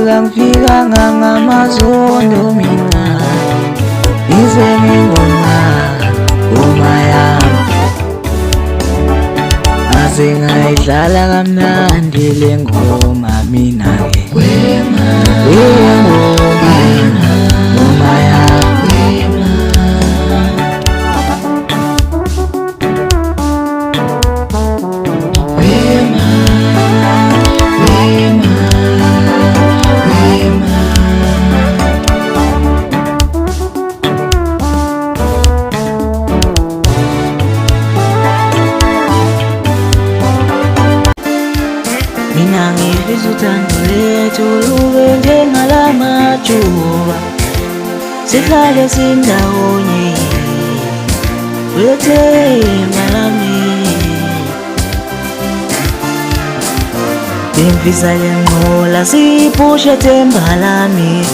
Angifikanga ngamazondo mina ngize ngingoma yami ngase ngayidlala kamnandi le ngoma mina-ke ngoma yami mina ngifisa uthando lethu lube njengalamajuba sihlale sindawonye wethemba lami ngifisa lenqola siphushe themba lami